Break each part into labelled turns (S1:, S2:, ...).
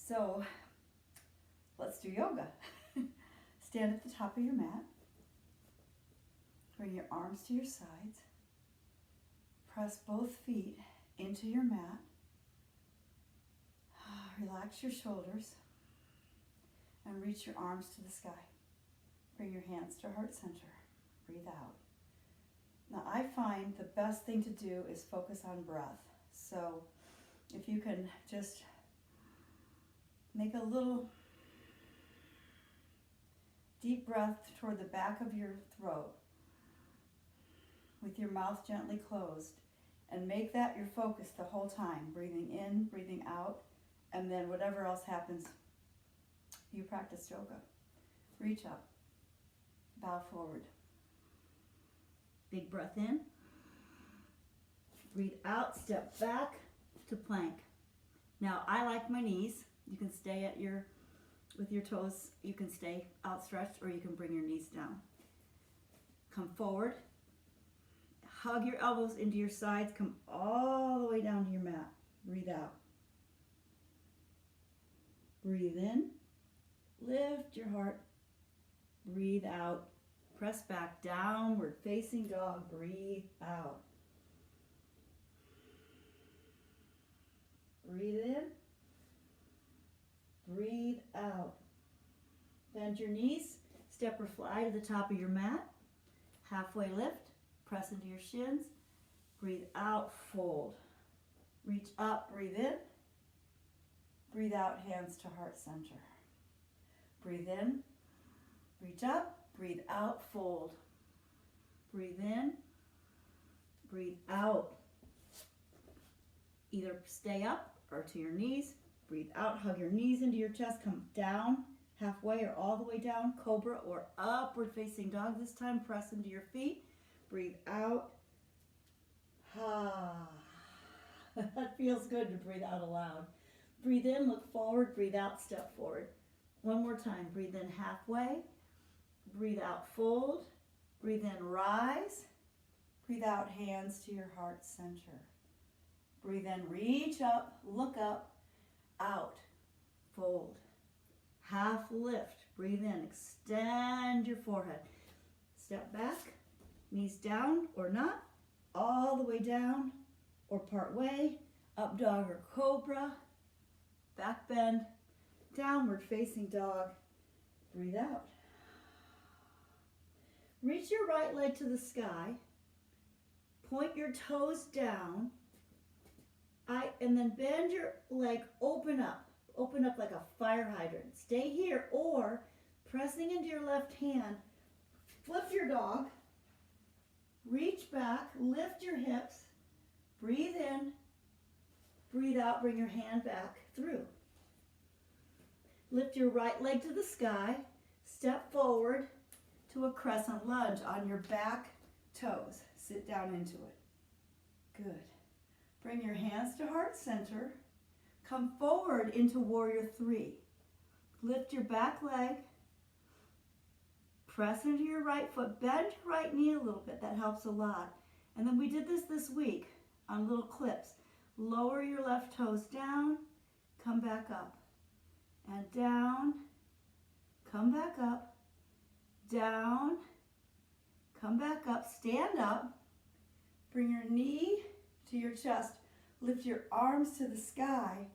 S1: So let's do yoga. Stand at the top of your mat. Bring your arms to your sides. Press both feet into your mat. Relax your shoulders and reach your arms to the sky. Bring your hands to heart center. Breathe out. Now I find the best thing to do is focus on breath. So if you can just make a little deep breath toward the back of your throat with your mouth gently closed, and make that your focus the whole time, breathing in, breathing out, and then whatever else happens, you practice yoga. Reach up, bow forward. Big breath in. Breathe out, step back to plank. Now I like my knees. You can stay at with your toes, you can stay outstretched, or you can bring your knees down. Come forward. Hug your elbows into your sides. Come all the way down to your mat. Breathe out. Breathe in. Lift your heart. Breathe out. Press back, downward facing dog. Breathe out. Breathe in. Breathe out. Bend your knees. Step or fly to the top of your mat. Halfway lift. Press into your shins. Breathe out, fold. Reach up, breathe in. Breathe out, hands to heart center. Breathe in. Reach up. Breathe out, fold. Breathe in. Breathe out. Either stay up or to your knees. Breathe out, hug your knees into your chest. Come down halfway or all the way down. Cobra or upward facing dog this time. Press into your feet. Breathe out. That feels good to breathe out aloud. Breathe in, look forward. Breathe out, step forward. One more time. Breathe in halfway. Breathe out, fold. Breathe in, rise. Breathe out, hands to your heart center. Breathe in, reach up, look up, out, fold. Half lift. Breathe in, extend your forehead. Step back, knees down or not, all the way down or part way, up dog or cobra, back bend, downward facing dog. Breathe out. Reach your right leg to the sky. Point your toes down. And then bend your leg, open up like a fire hydrant. Stay here, or pressing into your left hand, flip your dog, reach back, lift your hips, breathe in, breathe out, bring your hand back through. Lift your right leg to the sky, step forward to a crescent lunge on your back toes. Sit down into it. Good. Bring your hands to heart center. Come forward into warrior three. Lift your back leg. Press into your right foot. Bend your right knee a little bit. That helps a lot. And then we did this week on little clips. Lower your left toes down. Come back up. And down. Come back up. Down. Come back up. Stand up. Bring your knee to your chest. Lift your arms to the sky.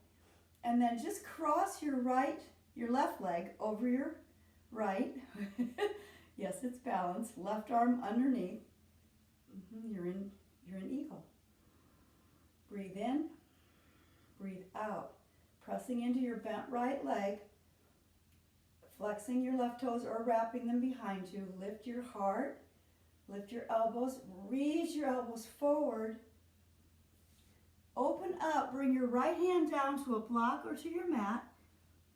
S1: And then just cross your left leg over your right. Yes, it's balanced. Left arm underneath. You're in eagle. Breathe in. Breathe out. Pressing into your bent right leg. Flexing your left toes or wrapping them behind you. Lift your heart. Lift your elbows. Reach your elbows forward. Open up. Bring your right hand down to a block or to your mat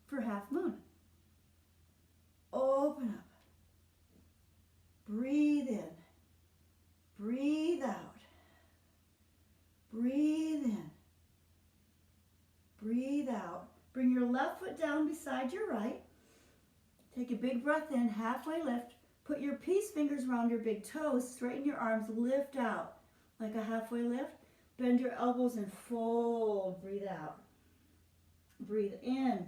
S1: for half moon. Open up. Breathe in. Breathe out. Breathe in. Breathe out. Bring your left foot down beside your right. Take a big breath in, halfway lift. Put your peace fingers around your big toes. Straighten your arms, lift out like a halfway lift. Bend your elbows and fold. Breathe out. Breathe in.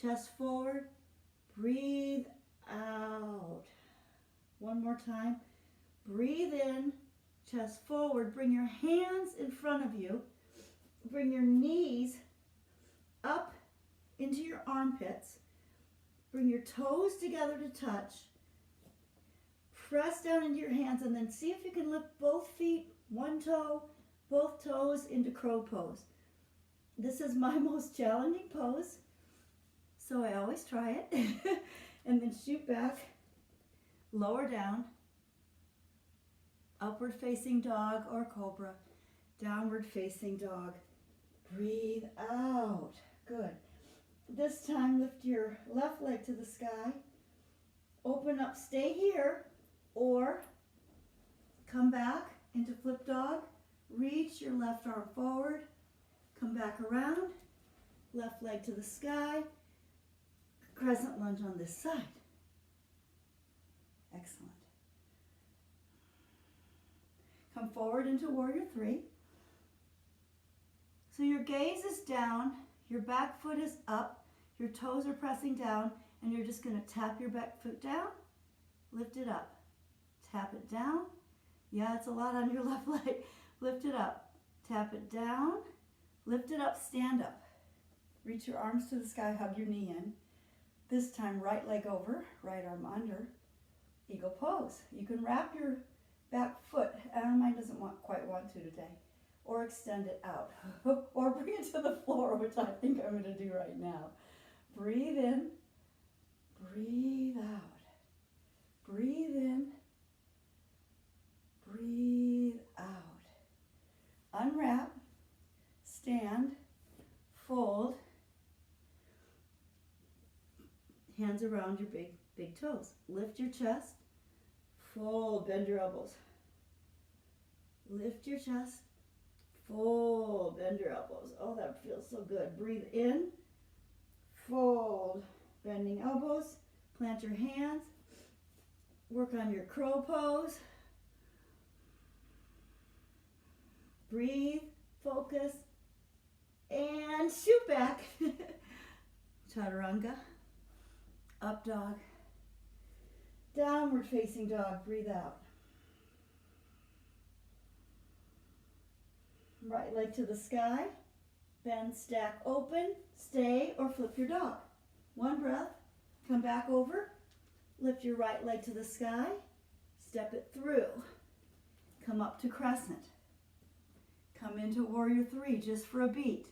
S1: chest forward, breathe out. One more time. Breathe in, chest forward. Bring your hands in front of you. Bring your knees up into your armpits. Bring your toes together to touch. Press down into your hands and then see if you can lift both feet, one toe, both toes into crow pose. This is my most challenging pose, so I always try it. And then shoot back, lower down, upward facing dog or cobra, downward facing dog. Breathe out. Good. This time lift your left leg to the sky. Open up, stay here, or come back into flip dog. Reach your left arm forward. Come back around. Left leg to the sky. Crescent lunge on this side. Excellent. Come forward into warrior three. So your gaze is down, your back foot is up, your toes are pressing down, and you're just going to tap your back foot down, lift it up, tap it down. Yeah, it's a lot on your left leg. Lift it up, tap it down, lift it up, stand up. Reach your arms to the sky, hug your knee in. This time, right leg over, right arm under, eagle pose. You can wrap your back foot, mine doesn't quite want to today, or extend it out, or bring it to the floor, which I think I'm going to do right now. Breathe in, breathe out. Breathe in, breathe out. Unwrap, stand, fold, hands around your big toes. Lift your chest, fold, bend your elbows. Lift your chest, fold, bend your elbows. Oh, that feels so good. Breathe in, fold, bending elbows, plant your hands, work on your crow pose. Breathe, focus, and shoot back. Chaturanga, up dog, downward facing dog, breathe out. Right leg to the sky, bend, stack, open, stay, or flip your dog. One breath, come back over, lift your right leg to the sky, step it through, come up to crescent, come into warrior three just for a beat,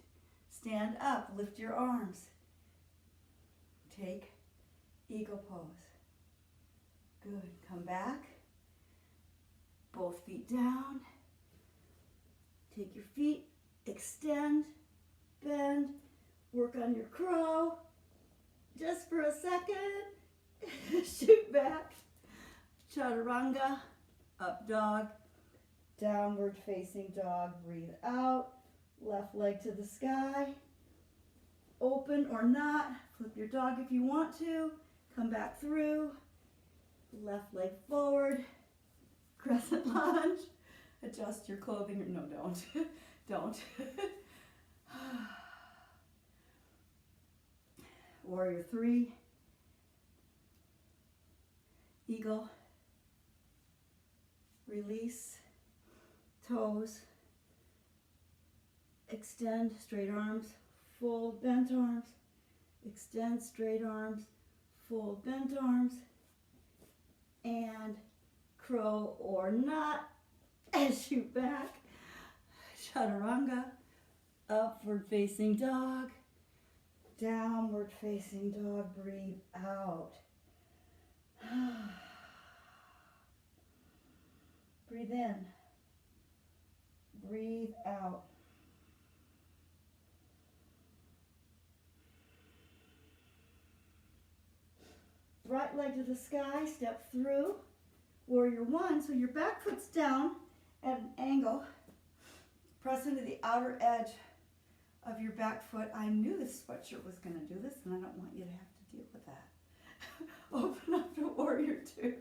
S1: stand up, lift your arms, take eagle pose. Good, come back, both feet down, take your feet, extend, bend, work on your crow, just for a second, shoot back, chaturanga, up dog, downward facing dog, breathe out, left leg to the sky, open or not, flip your dog if you want to, come back through, left leg forward, crescent lunge, adjust your clothing, no don't, don't. Warrior three, eagle, release, toes, extend, straight arms, fold, bent arms, extend, straight arms, fold, bent arms, and crow or not, and shoot back, chaturanga, upward facing dog, downward facing dog, breathe out. Breathe in, breathe out. Right leg to the sky, step through, warrior one, so your back foot's down at an angle. Press into the outer edge of your back foot. I knew this sweatshirt was going to do this, and I don't want you to have to deal with that. Open up to warrior two.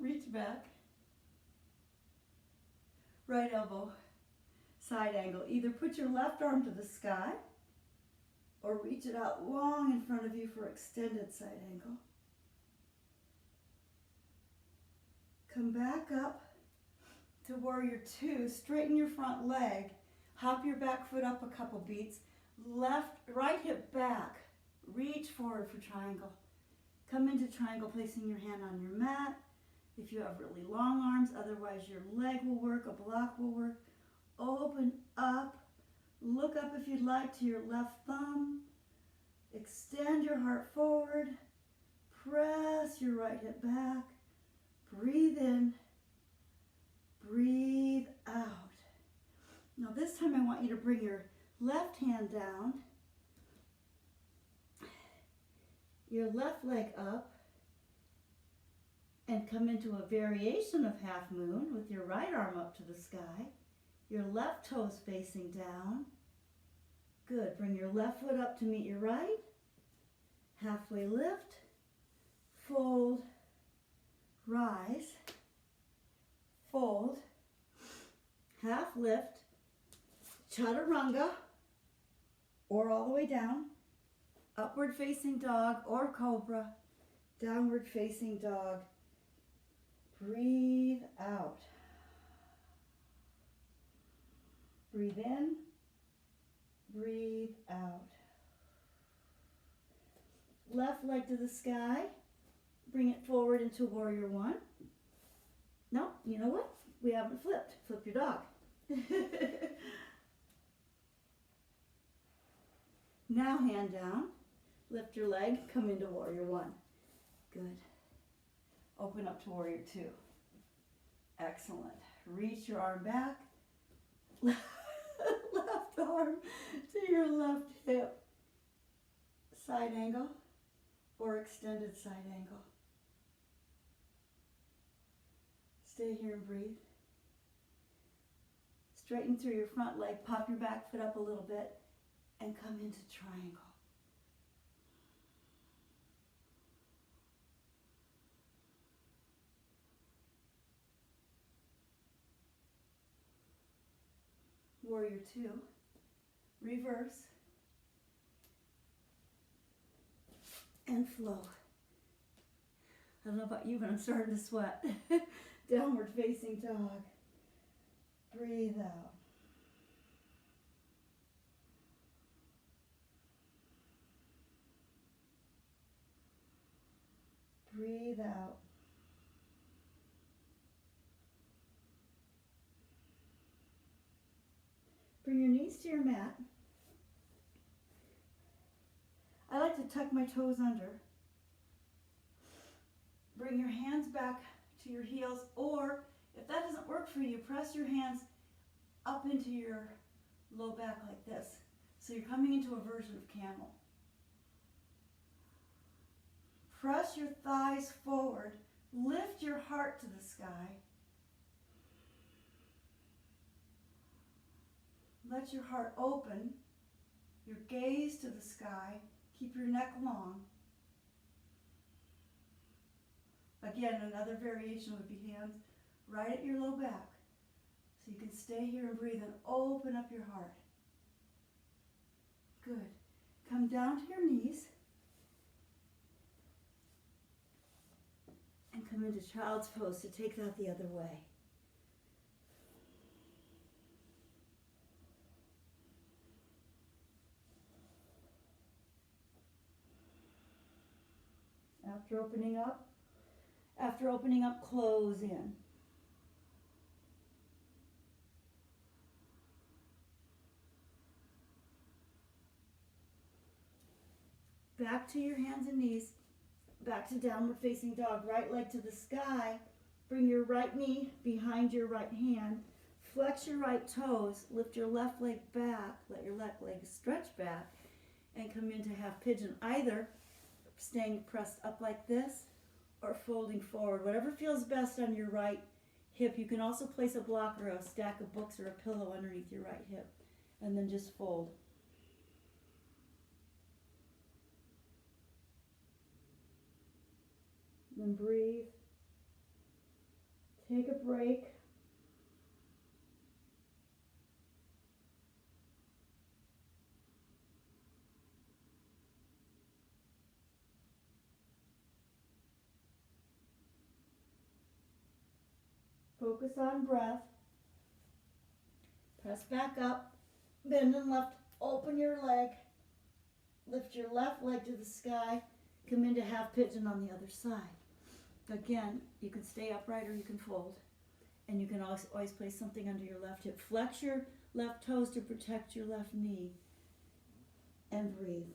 S1: Reach back. Right elbow, side angle. Either put your left arm to the sky or reach it out long in front of you for extended side angle. Come back up to warrior two. Straighten your front leg. Hop your back foot up a couple beats. Right hip back. Reach forward for triangle. Come into triangle, placing your hand on your mat. If you have really long arms, otherwise your leg will work, a block will work. Open up. Look up if you'd like to your left thumb. Extend your heart forward. Press your right hip back. Breathe in. Breathe out. Now this time I want you to bring your left hand down. Your left leg up. And come into a variation of half moon with your right arm up to the sky. Your left toes facing down. Good. Bring your left foot up to meet your right. Halfway lift. Fold. Rise. Fold. Half lift. Chaturanga. Or all the way down. Upward facing dog or cobra. Downward facing dog. Breathe out. Breathe in. Breathe out. Left leg to the sky. Bring it forward into warrior one. No, you know what? We haven't flipped. Flip your dog. Now hand down. Lift your leg. Come into warrior one. Good. Open up to warrior two. Excellent. Reach your arm back. Left arm to your left hip. Side angle or extended side angle. Stay here and breathe. Straighten through your front leg. Pop your back foot up a little bit and come into triangle. Warrior two, reverse, and flow. I don't know about you, but I'm starting to sweat. Downward facing dog. Breathe out. Breathe out. Bring your knees to your mat. I like to tuck my toes under. Bring your hands back to your heels, or if that doesn't work for you, press your hands up into your low back like this. So you're coming into a version of camel. Press your thighs forward. Lift your heart to the sky. Let your heart open, your gaze to the sky. Keep your neck long. Again, another variation would be hands right at your low back. So you can stay here and breathe and open up your heart. Good. Come down to your knees. And come into child's pose to take that the other way. After opening up, close in. Back to your hands and knees. Back to downward facing dog. Right leg to the sky. Bring your right knee behind your right hand. Flex your right toes. Lift your left leg back. Let your left leg stretch back. And come into half pigeon. Either staying pressed up like this or folding forward. Whatever feels best on your right hip. You can also place a block or a stack of books or a pillow underneath your right hip. And then just fold. Then breathe. Take a break. Focus on breath. Press back up. Bend and left. Open your leg. Lift your left leg to the sky. Come into half pigeon on the other side. Again, you can stay upright or you can fold. And you can always place something under your left hip. Flex your left toes to protect your left knee. And breathe.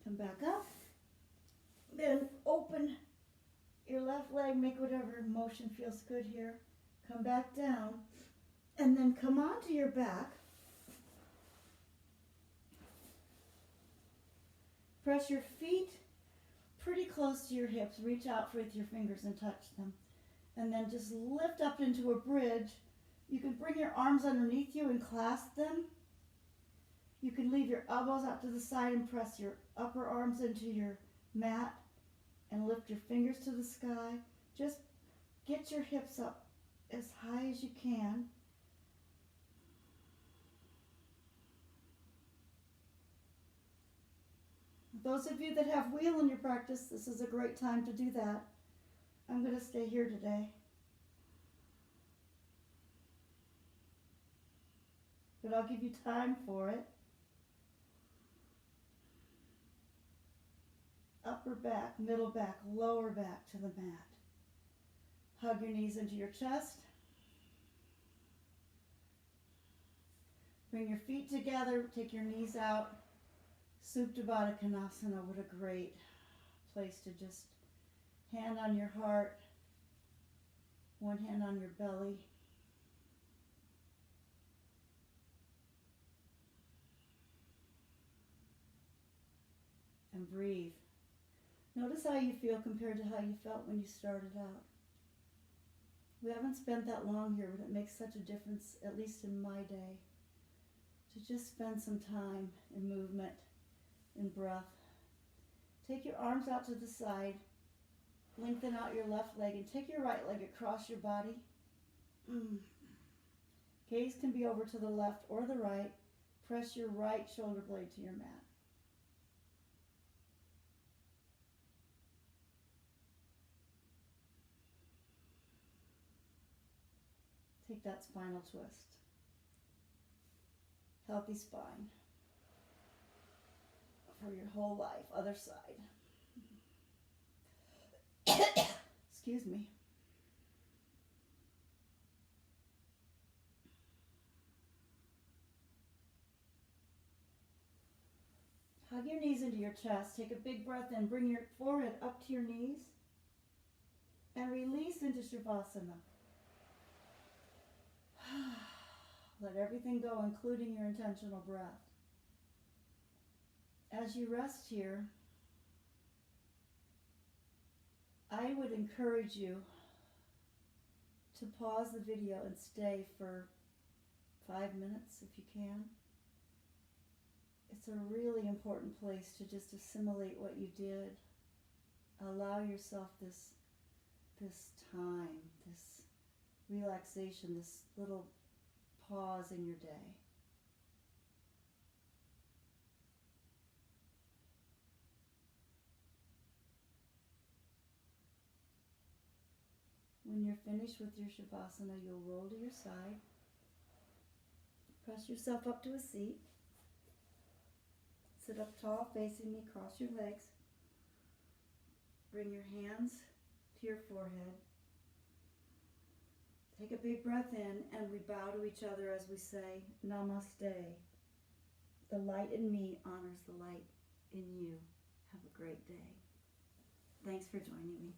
S1: Come back up. Then open your left leg. Make whatever motion feels good here. Come back down. And then come onto your back. Press your feet pretty close to your hips. Reach out with your fingers and touch them. And then just lift up into a bridge. You can bring your arms underneath you and clasp them. You can leave your elbows out to the side and press your upper arms into your mat and lift your fingers to the sky. Just get your hips up as high as you can. Those of you that have wheel in your practice, this is a great time to do that. I'm going to stay here today. But I'll give you time for it. Upper back, middle back, lower back to the mat. Hug your knees into your chest. Bring your feet together, take your knees out. Supta Baddha Konasana, what a great place to just hand on your heart, one hand on your belly. And breathe. Notice how you feel compared to how you felt when you started out. We haven't spent that long here, but it makes such a difference, at least in my day, to just spend some time in movement, in breath. Take your arms out to the side, lengthen out your left leg, and take your right leg across your body. Gaze can be over to the left or the right. Press your right shoulder blade to your mat. Take that spinal twist. Healthy spine for your whole life. Other side. Excuse me. Hug your knees into your chest. Take a big breath in. Bring your forehead up to your knees. And release into Shavasana. Let everything go, including your intentional breath. As you rest here, I would encourage you to pause the video and stay for 5 minutes if you can. It's a really important place to just assimilate what you did. Allow yourself this time, this relaxation, this little pause in your day. When you're finished with your Shavasana, you'll roll to your side. Press yourself up to a seat. Sit up tall, facing me, cross your legs. Bring your hands to your forehead. Take a big breath in, and we bow to each other as we say, Namaste. The light in me honors the light in you. Have a great day. Thanks for joining me.